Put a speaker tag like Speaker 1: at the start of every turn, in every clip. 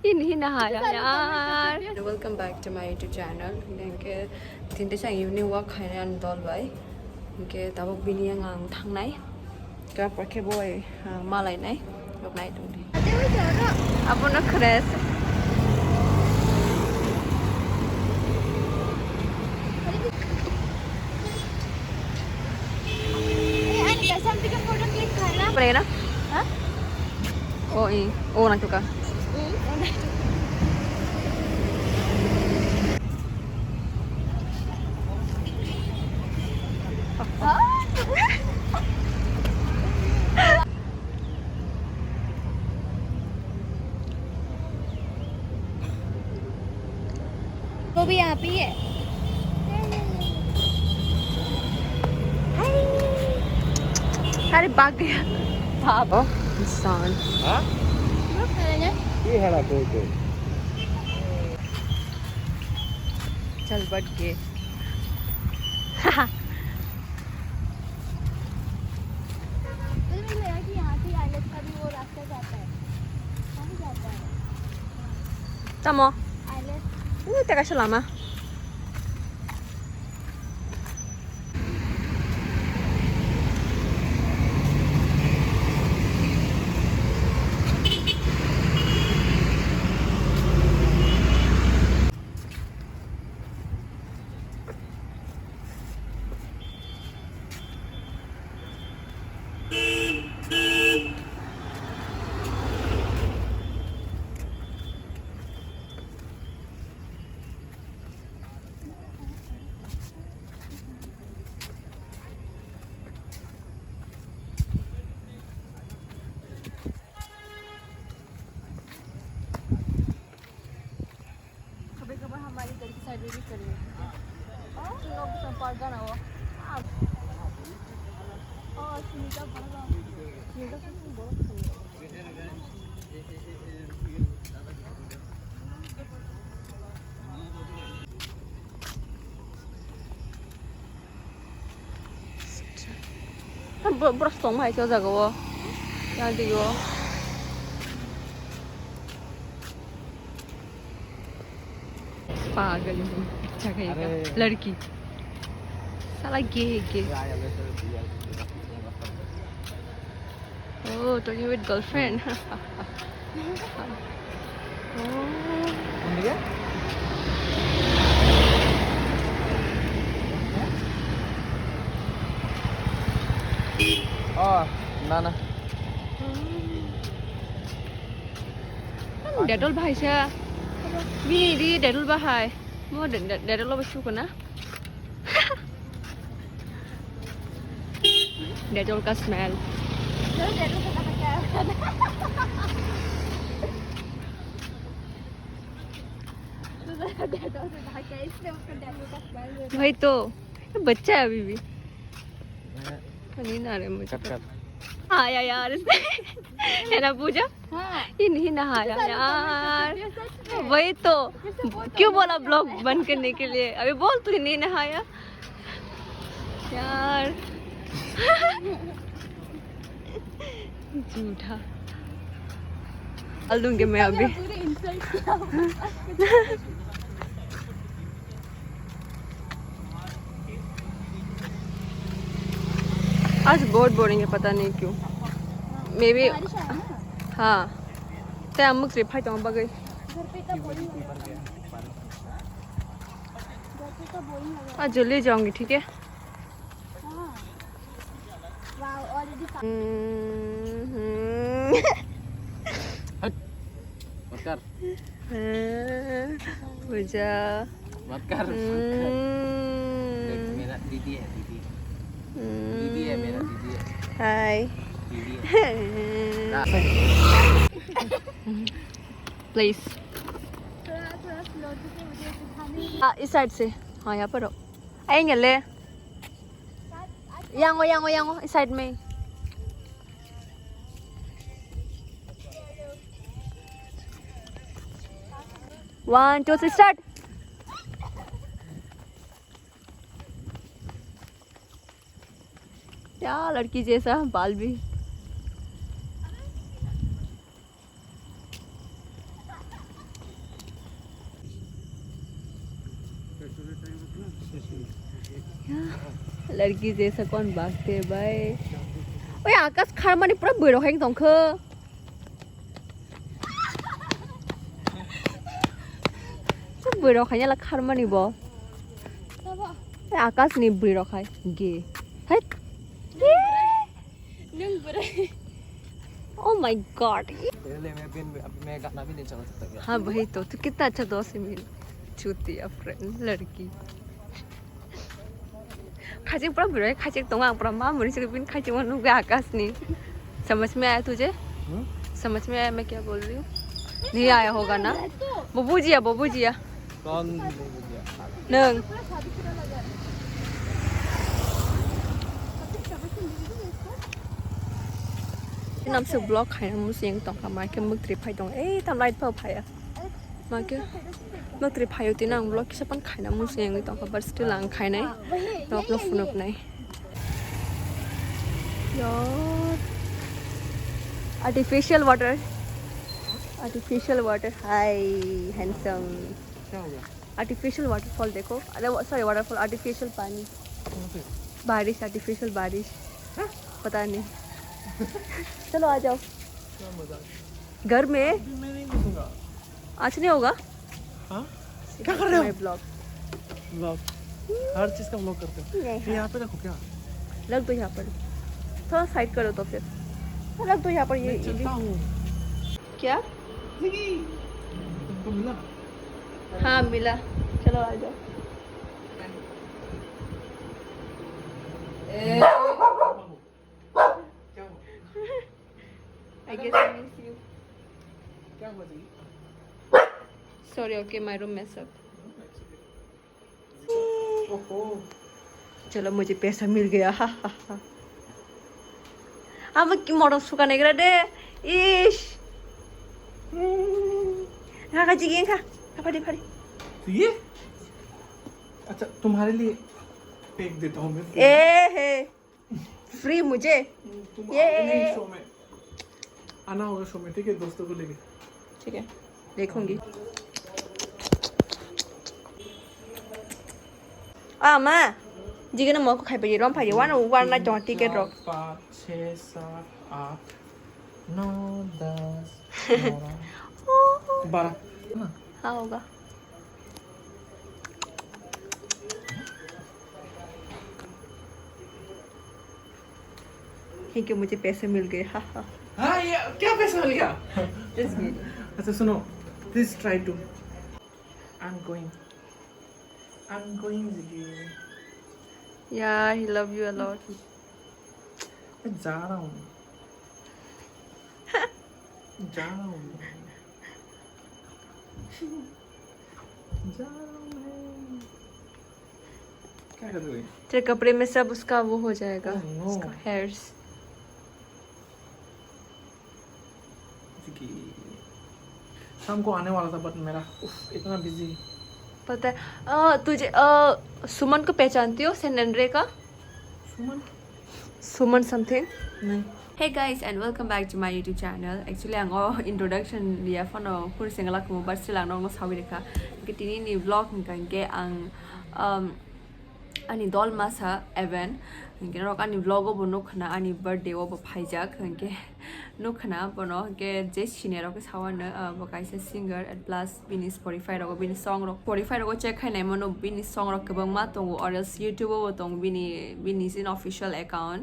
Speaker 1: ये नहीं नहाया यार। Welcome back to my YouTube channel. इनके तीनटे सांग इवनिंग वॉक खाने आन दल बाय इनके ताबक बिनि आं थांनाय का परखे बय मालायनाय नाय दंदि आपनो cress boleh na? Hah? Oh ini, oh nanti kah? वो भी यहाँ पे है। अरे भाग गया बाप इंसान। हाँ? ये है ना कोई चल बढ़ के Tamo? Teka siya lama. Berostong hai cho jaga wo. Yang di wo. पागल अच्छा कहेगा लड़की साला गे oh talking with girlfriend
Speaker 2: oh nana
Speaker 1: Detol भाई से Bini di Detol bahai mau Detol lo besu kena Detol ka smell भाई तो बच्चा है अभी भी नहीं आ रहे मुझे आया यार इसने है ना पूजा ये नहीं नहाया यार वही तो क्यों बोला ब्लॉग बंद करने के लिए अभी बोल तू नहीं नहाया यार झूठा डाल दूंगी मैं अभी आज बहुत बोरिंग है पता नहीं क्यों मे बी हाँ ते अमुक ट्रिप है तो बगई आज जल्दी जाऊंगी ठीक है
Speaker 2: Bakar
Speaker 1: Puja
Speaker 2: bakar merah didi ya merah didi ya
Speaker 1: hi please इस साइड से हाँ यहाँ पर आएंगे ले यांगो इस साइड में 1 2 3 स्टार्ट क्या लड़की जैसा बाल भी लड़की जैसा कौन भागते है भाई ओए आकाश खार माने पूरा बेरो खाइन दंखो सब बेरो खाइन ला खार माने बो आकाश नि बेरो खाय गे है नों बेरो Oh my God!
Speaker 2: पहले मैं गाना भी नहीं चला सकता क्या?
Speaker 1: हाँ वही तो कितना अच्छा दोस्त है मेरी चूतिया फ्रेंड लड़की खाचे पूरा बुरा है खाचे तो वहाँ पूरा माँ मुझे से बिन खाचे वो नुगे आकाश नहीं समझ में आया तुझे समझ में आया मैं क्या बोल रही हूँ नहीं आया होगा ना बबू जिया
Speaker 2: कौन
Speaker 1: नंग नाम से ब्लॉग खाए ना मुझे यंग तंग हमारे के मुक्त रिपाई तंग तम लाइट पाव पाया माँ के मुक्त रिपाई होती ना ब्लॉग किसे पन खाए ना मुझे यंग तंग खबर स्टिल आंग खाए नहीं तो अपना फोन अपना यार artificial water hi handsome
Speaker 2: क्या हो गया?
Speaker 1: artificial waterfall देखो अरे सॉरी waterfall artificial पानी बारिश artificial बारिश पता नहीं चलो आ जाओ
Speaker 2: क्या मजा?
Speaker 1: घर में
Speaker 2: मैं नहीं घुसूंगा।
Speaker 1: आज नहीं होगा
Speaker 2: हाँ? क्या कर रहे हो?
Speaker 1: ब्लॉग
Speaker 2: हर चीज का व्लॉग करते हो। ये यहाँ पे रखो क्या?
Speaker 1: लग दो यहाँ पर थोड़ा साइड करो तो फिर लग दो यहाँ पर ये
Speaker 2: चलता हूँ।
Speaker 1: क्या
Speaker 2: तुमको मिला?
Speaker 1: हाँ मिला चलो आ जाओ
Speaker 2: क्या हुआ?
Speaker 1: I guess I miss you
Speaker 2: क्या हुआ जी?
Speaker 1: sorry okay my room mess up
Speaker 2: ओहो।
Speaker 1: चलो मुझे पैसा मिल गया हा हा हा अब क्यों मॉडल सुखाने के दे इश हाँ जी गें खा फड़ी फड़ी
Speaker 2: तो ये? अच्छा तुम्हारे लिए फेंक देता हूँ मैं।
Speaker 1: हे फ्री मुझे
Speaker 2: तुम
Speaker 1: ये
Speaker 2: नहीं शो में आना होगा शो में ठीक है दोस्तों को लेके
Speaker 1: ठीक है देखूंगी माँ जी के मौको खाई पे रोम फाई वन ना जहाँ टिकट रो
Speaker 2: 5 6 7 8 9 10 12 ना
Speaker 1: हाँ होगा क्योंकि मुझे पैसे मिल गए हाँ हाँ
Speaker 2: हाँ ये क्या पैसा लिया
Speaker 1: Just kidding.
Speaker 2: अच्छा सुनो please try to I am going
Speaker 1: Yeah, he love you a lot.
Speaker 2: मैं जा रहा हूँ जा रहा हूँ मैं क्या कर रही हो
Speaker 1: तेरे कपड़े में सब उसका वो हो जाएगा
Speaker 2: Oh, no.
Speaker 1: उसका hairs
Speaker 2: शाम को आने वाला था बट मेरा इतना बिजी
Speaker 1: पता है तुझे सुमन को पहचानती हो सेंट एंड्रे का
Speaker 2: सुमन
Speaker 1: सुमन समथिंग
Speaker 2: नहीं
Speaker 1: Hey guys and welcome back to my YouTube channel. Actually ang introduction dia fono pur singala ko but still ang no sabi ka kitini ni vlog kan ke ang ani dol masa event ke rok ani vlog bono khana ani birthday o phaijak ke no khana bono ke je sine rok sawana bokaisa singer at plus bini Spotify rok bini song rok Spotify rok check khai nai mono bini song rok kabang ma tongo or else YouTube o tong bini sin official account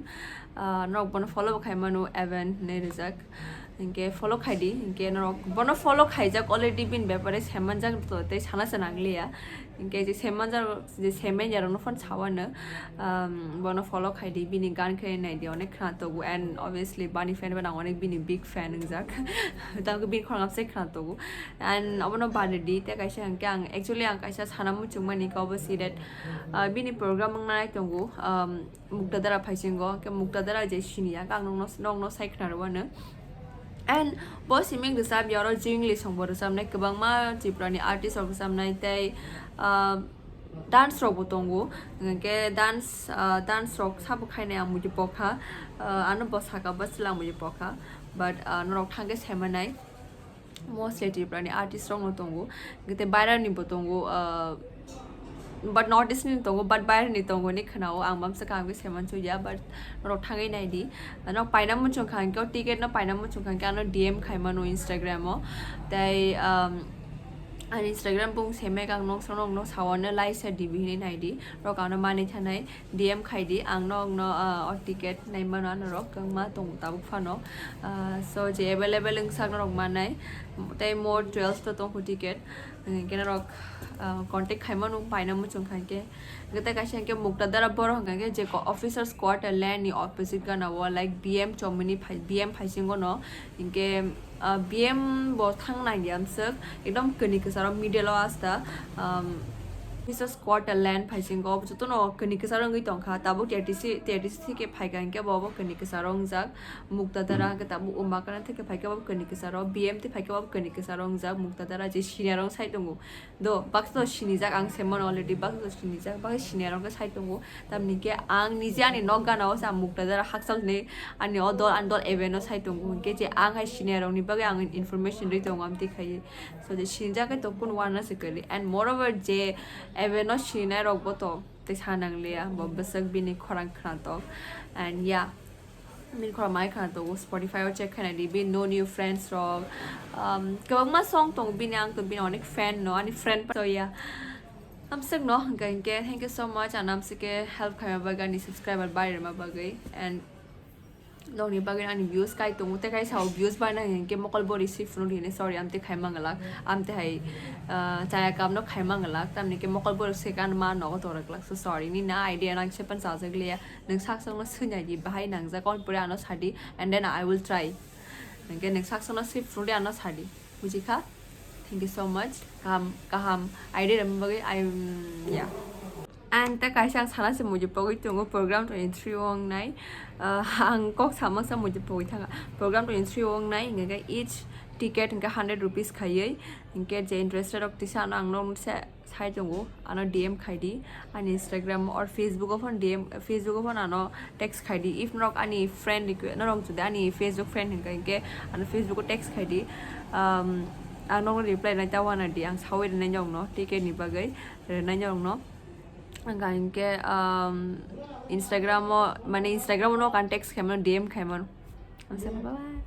Speaker 1: nok bono follow khai manu event ne rizak इनके follow खाई दी इनके नरक बनो follow खाई जा already been बेपारे semen जा तो ते छाना से नागलिया इनके जे सेमन जा जे सेमेन जा नो फन छावन बनो फॉलो खाई दी बिनी गान खाई नाइ दी अनेक खातो एंड ऑब्वियसली बानी फैन बना अनेक बिनी बिग फैन जाक ताको बिन खरंगाम से खातो एंड अबनो बाले दी ते काइसे अंके आं एक्चुअली आं काइसे छाना मुचुं मानि को सी दैट बिनी प्रोग्राम नाइ तंगु मुक्तादारा फाइसिंगो के मुक्तादारा जे सिनिया का no साइखनारवानो and boss iming the sab yaro jingli songbo the samne kabang ma chiprani artist of samnai tai dance rock botongo ke dance rock sabu khaine amu ji pokha anu bosa ka basla amu ji pokha but norok thange semanai mostly chiprani artist song botongo gete baira ni botongo but not this ni tongo but bayar ni tongo ni khanao ang mam sa kang seman chu ya but ro thangai nai di no paina mun chung khang ko ticket no paina mun chung khang ka no DM khaima no Instagram o tai and Instagram bung seme kang nong sonong no sawan lai sa dibi ni nai di ro ka no mani thanai DM khai di ang nong no ticket nai ma no ro kang ma tong ta bu fa no so je available ng sak no rok manai tai more 12 to tong ticket kena rok contact khaima no paina mu chung khang ke gata ka shan ke mukta dara bor hang ke je ko officer squad land ni opposite ga na wa like BM chomini BM phasing go no inke BM bo thang nai yam sek ekdom kani ke sara middle asta officer squad land phasing go chu no kani ke sara ngai tong kha tabu TTC ke phai gan ke bo kani ke sarong jak mukta dara ke tabu umma kana theke phai ke bo kani ke saro BM te phai ke bo kani ke sarong jak mukta dara je senior sai tongo do box to sini jak ang semon already box to sini jak ba senior ke sai tongo tamni ke ang nije ani nog ga na sa mukta dara haksal ne ani odol andol eveno sai tongo ke je ang hai senior ni ba ang information ri tongo am te khai so je sini jak ke to kun wana se kali and moreover je eveno senior rok bo to te sanang leya bo basak bini khorang khana to and yeah min khora mai khana to Spotify or check khana di be no new friends rok kabang ma song tong binang to bin onek fan no ani friend so yeah I'm sick no ganke thank you so much and I'm sick help khama baga ni subscriber bai ma bagai and dong ni bagai ani views kai to mute kai sao views ba na ke mokol bo receive no ni sorry amte khai mangala amte hai chaya kam no khai mangala tam ni ke mokol bo se kan ma no to rak so sorry ni na idea na se pan sa jak le nang sak sang no sunya ji bahai nang ja kon pura no sadi and then I will try ke nang sak sang no se fruit no sadi buji kha thank you so much kaham idea ram bagai I yeah and ta kai sang sala se mujhe pagoi tongo program 23 ong nai ang kok samang sa mujhe pagoi thanga program 23 ong nai inga each ticket inga 100 rupees khayai inge je interested ok tisa ang no se sai tongo ano DM khai di an Instagram or Facebook of on DM Facebook of on ano text khai di if not ani friend request no wrong to ani Facebook friend inga ano Facebook text khai di ang no reply na tawana di ang sawi na nyong no ticket ni bagai na nyong no ang ke Instagram mo mane Instagram no context khaman DM khaman bye bye